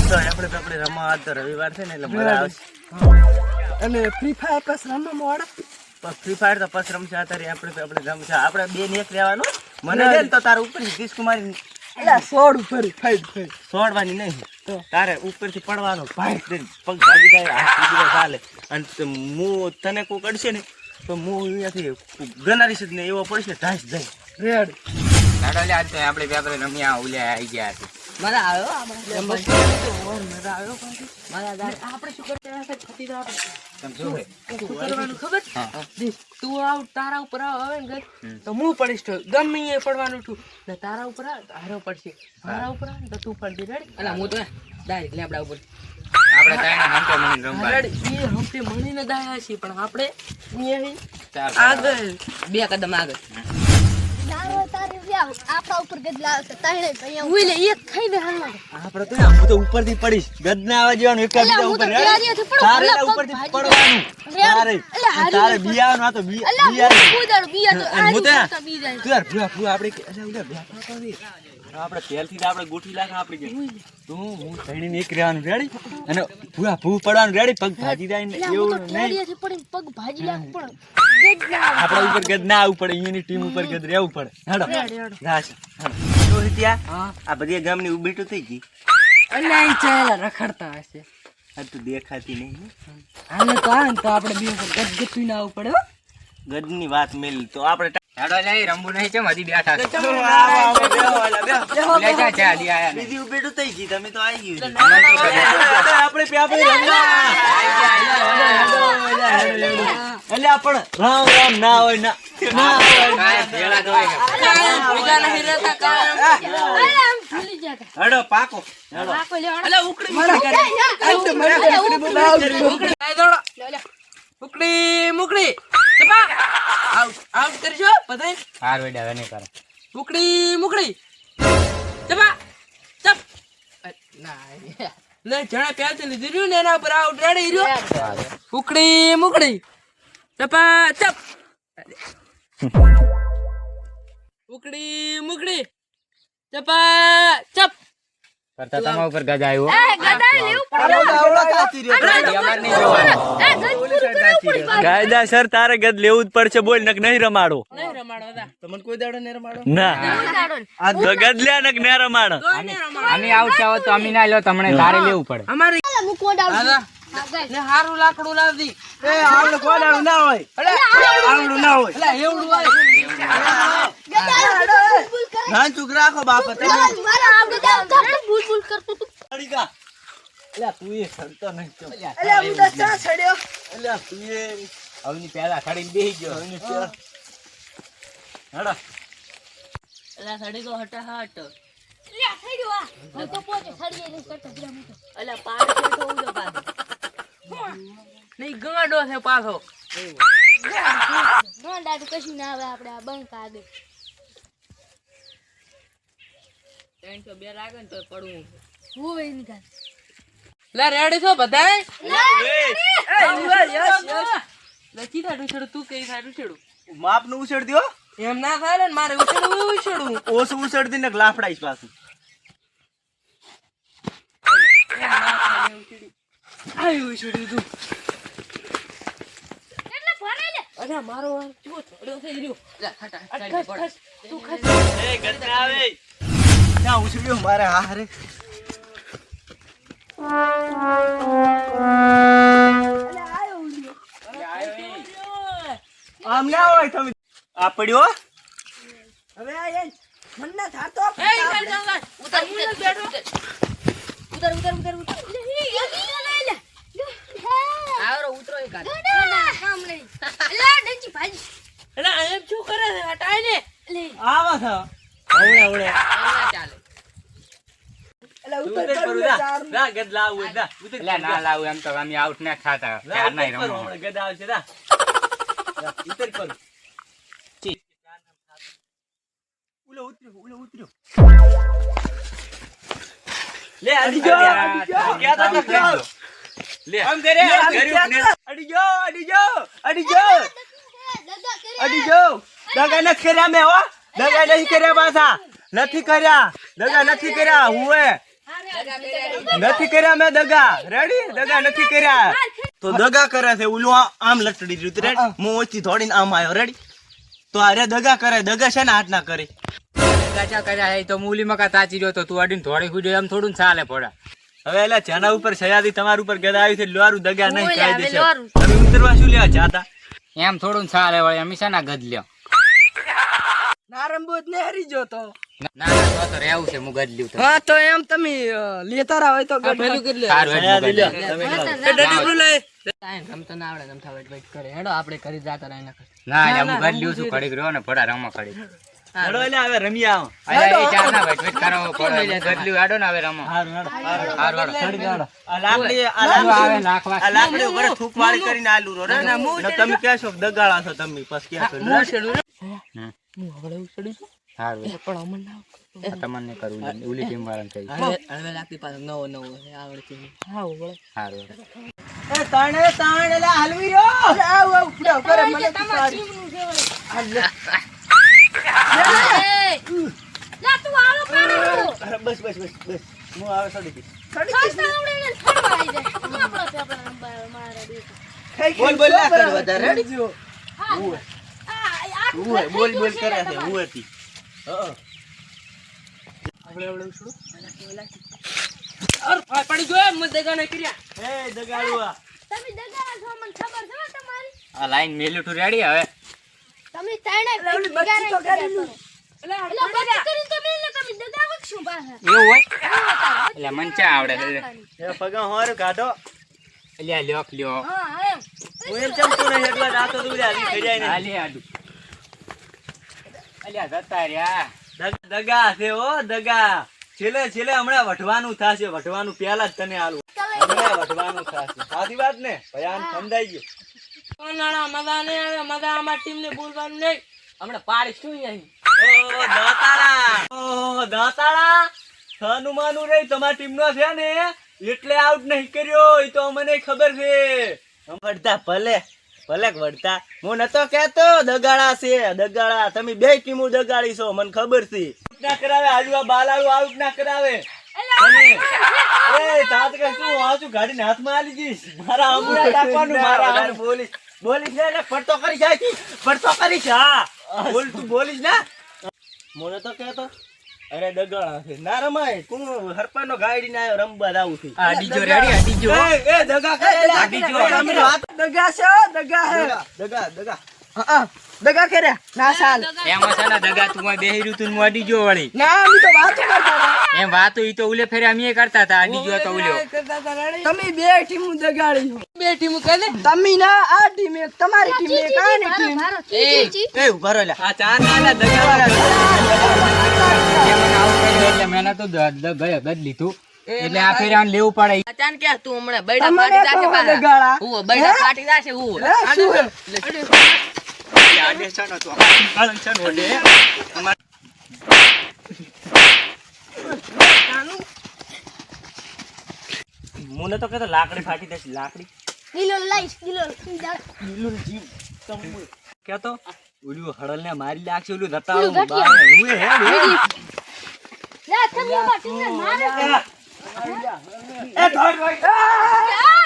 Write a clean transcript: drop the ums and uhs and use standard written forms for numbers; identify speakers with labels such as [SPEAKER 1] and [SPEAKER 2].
[SPEAKER 1] તો આપણે રમવા તો રવિવાર છે ને એટલે મજા આવશે.
[SPEAKER 2] અને ફ્રી ફાયર પાસ રમવા મોડા
[SPEAKER 1] ફ્રી ફાયર તો પછી રમશે અત્યારે આપણે રમશે આપણે બે ને એક રહેવાનું. મને દે ને તો તારે ઉપર ડિસ્ક મારી
[SPEAKER 2] એટલે 16 ઉપર ફાઈટ
[SPEAKER 1] છોડવાની નહીં તારે ઉપરથી પડવાનો ભાઈ દે પગ ભાગી જાય હાથ બીજી ચાલે અને હું તને કોઈ કડશે ને તો હું અહીંયાથી ગનારીશ જ ને એવો પડશે ઢાંસ જાય
[SPEAKER 2] રેડ
[SPEAKER 3] લાડો લે આજ તો આપણે પેપર રમ્યા ઉલે આવી ગયા છે.
[SPEAKER 2] મજા આવ્યો મજા આવ્યો આપણે શું કરતા હતા ખતી આપણે
[SPEAKER 3] તમ શું હે
[SPEAKER 2] શું કરવાનું ખબર તું આવ તારા ઉપર આવે ને તો હું પડીશ તો ગમે એ પડવાનું છું ને તારા ઉપર હારો પડશે મારા ઉપર તો તું પડજે રેડી અને હું તો ડાયરેક્ટ લેબડા ઉપર
[SPEAKER 3] આપણે તાઈને હંતે મને રમવા
[SPEAKER 2] રેડી એ હંતે મણીને દાયા છે પણ આપણે
[SPEAKER 3] ચાર
[SPEAKER 2] આગળ બે કદમ આગળ
[SPEAKER 4] આપણા ઉપર ગદલા આવશે તણે ભૈયા ઉલે એક ખાઈને હાલવા
[SPEAKER 1] આપણે તો હું તો ઉપરથી પડીશ ગદના આવવા જવાનું એક બીજા ઉપર તારે ઉપરથી પડવાનું તારે બિયાવાનું આ તો બિયાનું હું તો આપણે તેલથી આપણે ગોઠવી લાખ આપડી તું હું થઈને એક રહેવાનું રેડી અને ભૂ પડવાનું રેડી પગ ભાજી જાય ને એવું નહીં
[SPEAKER 4] પગ ભાજી લાગ પણ
[SPEAKER 1] આપણા ઉપર ગદ ના આવવું પડે અહીંયાની ટીમ ઉપર ગદ રહેવું પડે હેડો રાશ રોહિતિયા આ બધી ગામની ઉભીટું થઈ ગઈ
[SPEAKER 2] અલ્યા ચાલા રખડતા હશે
[SPEAKER 1] આ તું દેખાતી નહીં
[SPEAKER 2] હાલે તો આવે ને તો આપણે બે ઉપર ગદગતું ના આવવું પડે હો
[SPEAKER 1] ગદની વાત મેલી તો આપણે
[SPEAKER 3] લાડો લે રમવું નહીં છે મધી બેઠા છે.
[SPEAKER 1] બીજી
[SPEAKER 3] લે જા ચા દી આયા ને.
[SPEAKER 1] ઉભીટું થઈ ગઈ તમે તો આવી ગયું
[SPEAKER 3] આપણે
[SPEAKER 1] આપણે અલ્યા પણ રામ ના હોય ના
[SPEAKER 3] કાય ભેળા તો હોય.
[SPEAKER 2] બીજા નહીં રહેતા કાયમ
[SPEAKER 4] આમ ભૂલી જતા
[SPEAKER 1] હેડો પાકો હેડો
[SPEAKER 4] આકો લેવાનો
[SPEAKER 2] અલ્યા ઉકડી ઉકડી મુકડી ચપા આઉટ કરજો બધાય
[SPEAKER 3] હાર વેડા હવે નહીં કરે.
[SPEAKER 2] મુકડી મુકડી ચપા ચપ ના લે જણા પેલ લીધી રહ્યું ને એના ઉપર આઉટ રેડી રહ્યો મુકડી મુકડી ચપા ચપ મુકડી મુકડી ચપા ચપ
[SPEAKER 3] કરતા તમારા ઉપર ગજ આવ્યો.
[SPEAKER 4] એ ગદા લેવું પડે
[SPEAKER 3] અમાર નહીં જોવાનું.
[SPEAKER 1] કાયદાસર તારે ગદ લેવું જ પડશે બોલ નક નહીં રમાડો
[SPEAKER 2] નહીં રમાડો દા
[SPEAKER 1] તમને કોઈ દાડો નહીં રમાડો
[SPEAKER 4] ઉડાડો
[SPEAKER 1] આ તો ગદ લે નક નહીં રમાડો
[SPEAKER 3] અમે આઉટ આવો તો અમે ના લો તમને તારે લેવું પડે.
[SPEAKER 2] અમારે
[SPEAKER 4] હું કોણ આવું
[SPEAKER 2] દાદા ને હારું લાકડું લાવદી
[SPEAKER 1] એ આવડે કોઈ દાડો ના હોય આવડું ના હોય
[SPEAKER 2] એટલે એવડું હોય
[SPEAKER 1] ના ચૂક રાખો બાપા તમે
[SPEAKER 4] મારા આ ગદા ભૂલ ભૂલ કરતો તું
[SPEAKER 1] અડીકા એલા તું એ સડતો નહીં કેમ
[SPEAKER 2] અલ્યા હું તો ચા છડ્યો
[SPEAKER 1] એલા તું એ
[SPEAKER 3] હવની પહેલા ખડીને બેહી ગયો.
[SPEAKER 1] હવની પેર હેડો
[SPEAKER 2] અલ્યા સડી તો હટા હટ
[SPEAKER 4] લે થઈ ગયો આ હું તો પોતે સડીએ નહીં કરતો જરા હું તો
[SPEAKER 2] અલ્યા પાડ તો ઉજો પાછો નહીં ગંગાડો છે પાછો
[SPEAKER 4] ના દાદુ કશું ના આવે આપણે આ બંક આગળ
[SPEAKER 2] 302 લાગે ને તો પડવું
[SPEAKER 4] હોય નિકાલ
[SPEAKER 2] લે રેડી છો બધાય
[SPEAKER 4] યસ
[SPEAKER 2] લચી તાડું છોડ તું કઈ થાડું છોડું
[SPEAKER 1] માપ નું ઉછળ દ્યો
[SPEAKER 2] એમ ના થાય ને મારે ઉછળવું ઉછળવું
[SPEAKER 1] ઓછું ઉછળ દી ને લાફડાઈશ પાછું
[SPEAKER 2] આયું ઉછળ્યું તું
[SPEAKER 4] એટલે ભરે લે
[SPEAKER 2] અરે મારો આ ચૂત પડ્યો થઈ રહ્યો લે હટા તું ખસ
[SPEAKER 1] એ ગદ આવે ક્યાં ઉછળ્યો મારે હારે આમ ના હોય તમે આ પડ્યો
[SPEAKER 2] હવે આ એ મન ના થાતો એ ખાલી જાવ ઉતર બેઠો
[SPEAKER 4] ઉતર લે લે
[SPEAKER 2] આવરો ઉતરો એ કાઢ
[SPEAKER 4] ના કામ નહીં લે ડંચી ભાજી
[SPEAKER 2] એટલે એમ શું કરે છે હટાય ને
[SPEAKER 4] લે
[SPEAKER 1] આવા છે આવડે આવડે
[SPEAKER 2] ના ચાલે એટલે
[SPEAKER 1] ઉતર કરું જા ગદ લાવ જા ઉતર
[SPEAKER 3] એટલે ના લાવું એમ તો અમે આઉટ ના થાતા ચાર નહીં રમવા.
[SPEAKER 1] ગદ આવશે જા ઉતર કરું ઉલો ઉતર્યો લે અડી જો ક્યાં તો કર લે આમ કરે અડી જો દગા નથી કર્યા મે હો દગા નથી કર્યા પાછા નથી કર્યા હુએ નથી કર્યા મેં દગા. રેડી? દગા નથી કર્યા. તો દગા કરે છે. ઓલું આમ લટડી રહ્યું હતું. રેડી? હું ઓછી થોડીને આમ આવ્યો. રેડી? તો અરે દગા કરે. દગા છે ને હાથ ના કરે.
[SPEAKER 3] ગાચા કર્યા હે તો મૂલી મકા તાચી રહ્યો તો તું અડીને થોડી ખુડી એમ થોડું ચાલે પોડા.
[SPEAKER 1] હવે એટલે જેના ઉપર સયાદી તમારા ઉપર ગદા આવી છે લોરું દગા નહીં કાયદેસર. તમે ઉતરવા શું લેવા જાતા?
[SPEAKER 3] એમ થોડું ચાલે વળી અમે છે ને ગદ લ્યો.
[SPEAKER 2] નારંબોજ ને હરી જો તો
[SPEAKER 3] ના ના તો રહેવું છે હું ગદ લ્યું તો.
[SPEAKER 2] હા તો એમ તમે લેતા રહો તો પેલું કરી લે
[SPEAKER 3] સારું
[SPEAKER 1] સયાદી લ્યો. તમે
[SPEAKER 2] ડડી લે રમતો ના આવડે રમતા વેટ કરે હેડો આપણે કરી જાતા રહી
[SPEAKER 3] ના હું ગદ લ્યું છું ઘડીક રહ્યો ને પોડા રમવા ઘડીક.
[SPEAKER 1] હેડો એટલે હવે રમી આવો.
[SPEAKER 3] અરે એ ચાર ના વેટ કરો પોડા ગદ લ્યું આડો ને હવે રમો.
[SPEAKER 1] હારું હેડો.
[SPEAKER 3] હારું
[SPEAKER 1] ચડી જાઓ. આ
[SPEAKER 3] આવે
[SPEAKER 1] લાકડી
[SPEAKER 3] નાખવા
[SPEAKER 1] આ લાકડી ઉપર થૂકવાળી કરીને આલુ રો રે. ને તમે કહેશો કે દગાળા છો તમે પછી કહેશો.
[SPEAKER 2] હું હવે ઉછળી છું
[SPEAKER 3] હારું
[SPEAKER 2] પણ અમન ના
[SPEAKER 3] તમને કરવું ઓલી ટીમ વાળાને કહી.
[SPEAKER 2] હવે લાગતી પાછો નવો આવડતી હા ઓળે
[SPEAKER 3] હારું
[SPEAKER 1] એ તાણે તાણ એટલે હલવી રહ્યો.
[SPEAKER 2] આવ આવ ફુડા કરે મને
[SPEAKER 4] તમારી ટીમનું છે વળી. લા તું આવો પાડો.
[SPEAKER 1] અરે બસ બસ બસ બસ હું આવે છોડી દઈશ.
[SPEAKER 4] ખાસા આવડે ને ફરવા આવી જાય. આપણો નંબર મારા બેટા.
[SPEAKER 1] બોલ બોલ ના કર વધારે. રેડી?
[SPEAKER 4] હા.
[SPEAKER 1] ઉવે બોલ બોલ કરે છે ઉવેથી. હા.
[SPEAKER 2] અર પડી ગયો મત દેગા ન કર્યા
[SPEAKER 1] એ દગાડુઆ.
[SPEAKER 4] તમે દગાડા છો મને ખબર છે તમારી.
[SPEAKER 3] આ લાઈન મેલ્યું તું રેડી હવે.
[SPEAKER 4] તમે તાણે બચ્ચી તો કરી લો. એટલે બચ્ચી કરીને તમે એને તમે દગાવો શું પાછા.
[SPEAKER 3] એવું હોય એટલે મન ચા આવડે છે.
[SPEAKER 1] એ પગા હોર કાઢો.
[SPEAKER 3] એટલે લ્યોક લ્યો
[SPEAKER 4] હા એમ.
[SPEAKER 1] હું એમ ચમતો નહીં એટલા રાતો તું આલી થઈ જાય ને.
[SPEAKER 3] આલી આડું અલ્યા જતા રહ્યા.
[SPEAKER 1] દગા છે ઓ દગા. છેલ્લે છેલ્લે હમણાં વઢવાનું થાશે. વઢવાનું પહેલા જ તને આલું. હમણાં વઢવાનું થાશે. સાચી વાત ને? ભયાન સમજાઈ ગયું.
[SPEAKER 2] નાના મજા નહીં આવે મજા અમારી ટીમ ને બોલવાનું નહીં હમણાં પાડી શું અહીં
[SPEAKER 1] ઓ દાતાળા. ઓ દાતાળા. સાનું માનું રહી તમારી ટીમનો છે ને એટલે આઉટ નહીં કર્યો. એ તો મને ખબર છે. વળતા ભલે ભલે વળતા. હું નતો કહેતો દગાડા છે દગાડા. તમે બે ટીમો દગાડી છો મને ખબર છે. ના કરાવે આજુ બાલાળુ આઉટ ના કરાવે. તમે એ તાત કે શું આચું ગાડીને હાથમાં આલી દીશ. મારા અમુડા ટાકવાનું મારા બોલીશ બોલીશ ને એટલે પડતો કરી જાય છે. પડતો કરીશ. હા બોલ તું બોલીશ ને. મને તો કહેતો અરે દગાડા છે ના રમાય. તું હરપાનો ગાડી ને આવ્યો રમવા આવું છું.
[SPEAKER 3] આ ડીજો રેડી આ ડીજો
[SPEAKER 1] એ દગા કરે.
[SPEAKER 3] આ ડીજો
[SPEAKER 2] દગા છે દગા હે
[SPEAKER 1] દગા દગા.
[SPEAKER 2] દગા કર્યા ના સાલ
[SPEAKER 3] એમાં છે ને દગા તું બેહી રહ્યું તું આ ડીજો વળી.
[SPEAKER 2] ના અમે તો વાતો કરતા હતા
[SPEAKER 3] એમ વાતો ઈ તો ઉલે ફેરે અમે કરતા હતા. આ ડીજો તો ઉલ્યો.
[SPEAKER 2] તમે બે ટીમ દગાડી બે ટીમ કહે તમે ના આ ટીમ એક તમારી ટીમ એક આ ની ટીમ
[SPEAKER 4] મારો ચીચી
[SPEAKER 1] એ ઉભા રહો લે. આ ચાર ના દગા વાળા.
[SPEAKER 3] એમાં આવું કર્યું એટલે મેં તો ગદ લીધું એટલે આ ફેરે આને લેવું પડે.
[SPEAKER 2] અચાનક કે તું હમણાં બૈડા પાટી જાશે પાછા હું બૈડા પાટી જાશે હું
[SPEAKER 1] આડે છાનો તો આળંગ છાનો ઓડે. મને તો કહેતો લાકડી ફાટી દેશે લાકડી.
[SPEAKER 4] કિલો લાઈસ કિલો સીધા.
[SPEAKER 1] લીલું જીવ તમ કહેતો ઓલું હળલ ને મારી લાગશે ઓલું રતાળું
[SPEAKER 4] ઓલું ઘટિયા.
[SPEAKER 1] બાર હું હે
[SPEAKER 4] લા તમે માટી ને મારે.
[SPEAKER 1] એ ધોર ભાઈ.